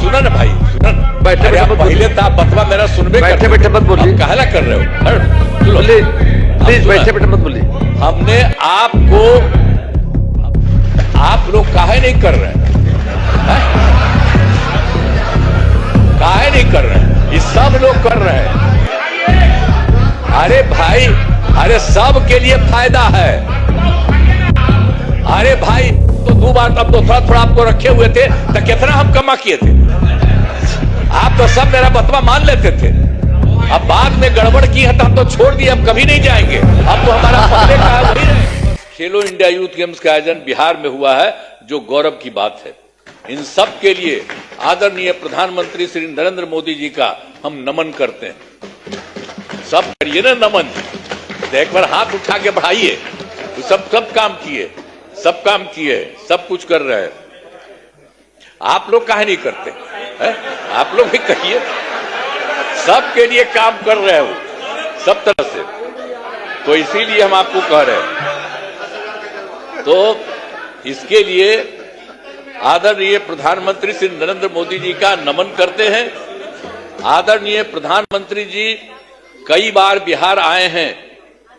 सुना ना भाई, सुना ना। बैठे बैठे पहले तो आप बतवा मेरा सुनबे, बैठे बैठे मत बोलिए, कहला कर रहे हो, बोलिए प्लीज, बैठे बैठे मत बोलिए। हमने आपको, आप लोग काहे नहीं कर रहे हैं? काहे नहीं कर रहे हैं? ये सब लोग कर रहे हैं। अरे भाई, अरे सब के लिए फायदा है। अरे भाई, तो 2 बार तब तो थोड़ा थोड़ा आपको रखे हुए थे, तो कितना हम कमा किए थे? आप तो सब मेरा बतवा मान लेते थे। अब बाद में गड़बड़ की है तो हम तो छोड़ दिए, अब कभी नहीं जाएंगे। अब तो हमारा पहले का है वही रहे। खेलो इंडिया यूथ गेम्स का आयोजन बिहार में हुआ है, जो गौरव की बात है। इन सब के लिए आदरणीय प्रधानमंत्री श्री नरेंद्र मोदी जी का हम नमन करते हैं। सब करिए ना नमन, एक बार हाथ उठा के बढ़ाइए। तो सब काम किए, सब काम किए, सब कुछ कर रहे हैं। आप लोग काहे नहीं करते हैं? आप लोग भी कहिए, सबके लिए काम कर रहे हो, सब तरह से। तो इसीलिए हम आपको कह रहे हैं। तो इसके लिए आदरणीय प्रधानमंत्री श्री नरेंद्र मोदी जी का नमन करते हैं। आदरणीय प्रधानमंत्री जी कई बार बिहार आए हैं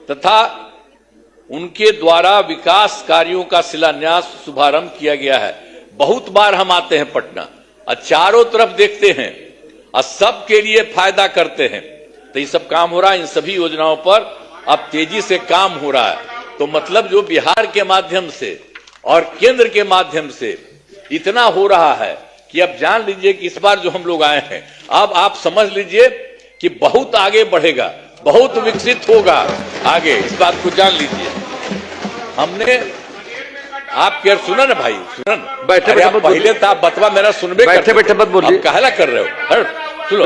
तथा उनके द्वारा विकास कार्यों का शिलान्यास शुभारंभ किया गया है। बहुत बार हम आते हैं पटना और चारों तरफ देखते हैं और सबके लिए फायदा करते हैं। तो ये सब काम हो रहा है, इन सभी योजनाओं पर अब तेजी से काम हो रहा है। तो मतलब जो बिहार के माध्यम से और केंद्र के माध्यम से इतना हो रहा है कि अब जान लीजिए कि इस बार जो हम लोग आए हैं, अब आप समझ लीजिए कि बहुत आगे बढ़ेगा, बहुत विकसित होगा आगे। इस बात को जान लीजिए। हमने आप क्या सुना ना भाई, सुना ना। बैठे बैठे मत पहले तो आप बतवा मेरा सुनबे, बैठे बैठे मत बोलिए, कहला कर रहे हो, सुनो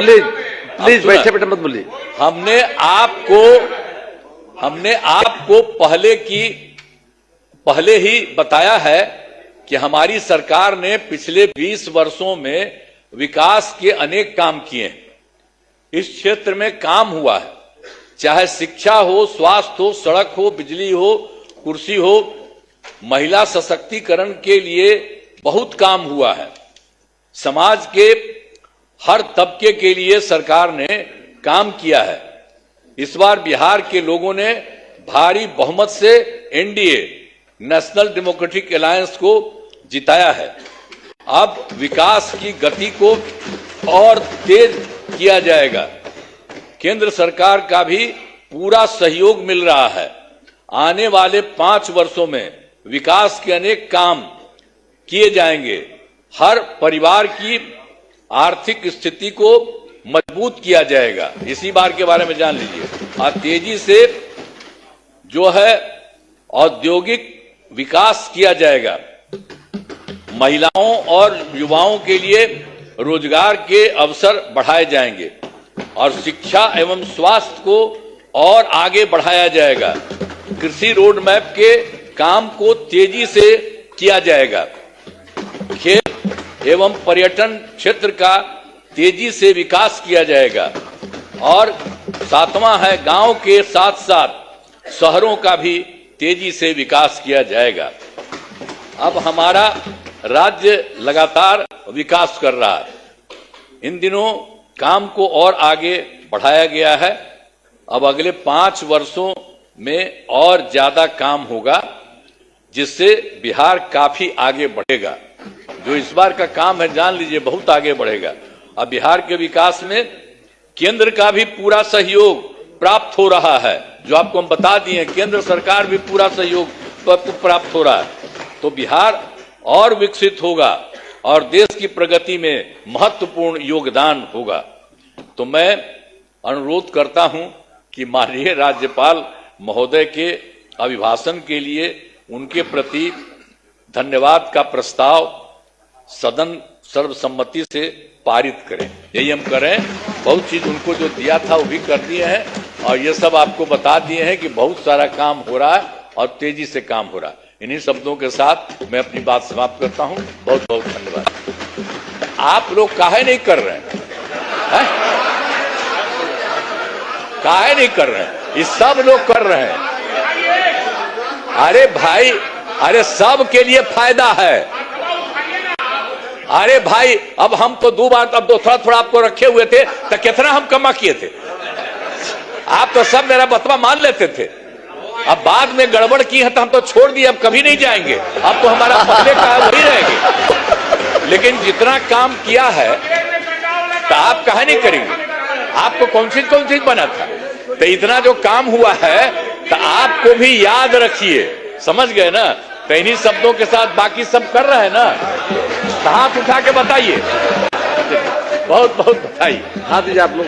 प्लीज बैठे बैठे मत बोलिए। हमने आपको पहले ही बताया है कि हमारी सरकार ने पिछले 20 वर्षों में विकास के अनेक काम किए हैं। इस क्षेत्र में काम हुआ है, चाहे शिक्षा हो, स्वास्थ्य हो, सड़क हो, बिजली हो, कुर्सी हो, महिला सशक्तिकरण के लिए बहुत काम हुआ है। समाज के हर तबके के लिए सरकार ने काम किया है। इस बार बिहार के लोगों ने भारी बहुमत से एनडीए नेशनल डेमोक्रेटिक अलायंस को जिताया है। अब विकास की गति को और तेज किया जाएगा। केंद्र सरकार का भी पूरा सहयोग मिल रहा है। आने वाले 5 वर्षों में विकास के अनेक काम किए जाएंगे। हर परिवार की आर्थिक स्थिति को मजबूत किया जाएगा। इसी बार के बारे में जान लीजिए। और तेजी से जो है औद्योगिक विकास किया जाएगा। महिलाओं और युवाओं के लिए रोजगार के अवसर बढ़ाए जाएंगे और शिक्षा एवं स्वास्थ्य को और आगे बढ़ाया जाएगा। कृषि रोड मैप के काम को तेजी से किया जाएगा। खेल एवं पर्यटन क्षेत्र का तेजी से विकास किया जाएगा। और 7वां है, गांव के साथ साथ शहरों का भी तेजी से विकास किया जाएगा। अब हमारा राज्य लगातार विकास कर रहा है। इन दिनों काम को और आगे बढ़ाया गया है। अब अगले 5 वर्षों में और ज्यादा काम होगा, जिससे बिहार काफी आगे बढ़ेगा। जो इस बार का काम है, जान लीजिए बहुत आगे बढ़ेगा। अब बिहार के विकास में केंद्र का भी पूरा सहयोग प्राप्त हो रहा है। जो आपको हम बता दिए, केंद्र सरकार भी पूरा सहयोग प्राप्त हो रहा है। तो बिहार और विकसित होगा और देश की प्रगति में महत्वपूर्ण योगदान होगा। तो मैं अनुरोध करता हूं कि माननीय राज्यपाल महोदय के अभिभाषण के लिए उनके प्रति धन्यवाद का प्रस्ताव सदन सर्वसम्मति से पारित करें। यही हम करें। बहुत चीज उनको जो दिया था वो भी कर दिए हैं और ये सब आपको बता दिए हैं कि बहुत सारा काम हो रहा है और तेजी से काम हो रहा है। इन्हीं शब्दों के साथ मैं अपनी बात समाप्त करता हूं। बहुत बहुत धन्यवाद। आप लोग काहे नहीं कर रहे हैं? काहे नहीं कर रहे हैं? ये सब लोग कर रहे हैं। अरे भाई, अरे सब के लिए फायदा है। अरे भाई अब हम तो 2 बार अब तो थोड़ा थोड़ा आपको रखे हुए थे तो कितना हम कमा किए थे। आप तो सब मेरा बतवा मान लेते थे। अब बाद में गड़बड़ की है तो हम तो छोड़ दिए, अब कभी नहीं जाएंगे। अब तो हमारा पहले का वही रहेंगे। लेकिन जितना काम किया है तो आप कहा नहीं करेंगे। आपको कौन चीज बना था, तो इतना जो काम हुआ है तो आपको भी याद रखिए, समझ गए ना। तो इन्हीं शब्दों के साथ बाकी सब कर रहे हैं ना, तो हाथ उठा के बताइए, बहुत बहुत बधाई। हाथ दीजिए आप लोग।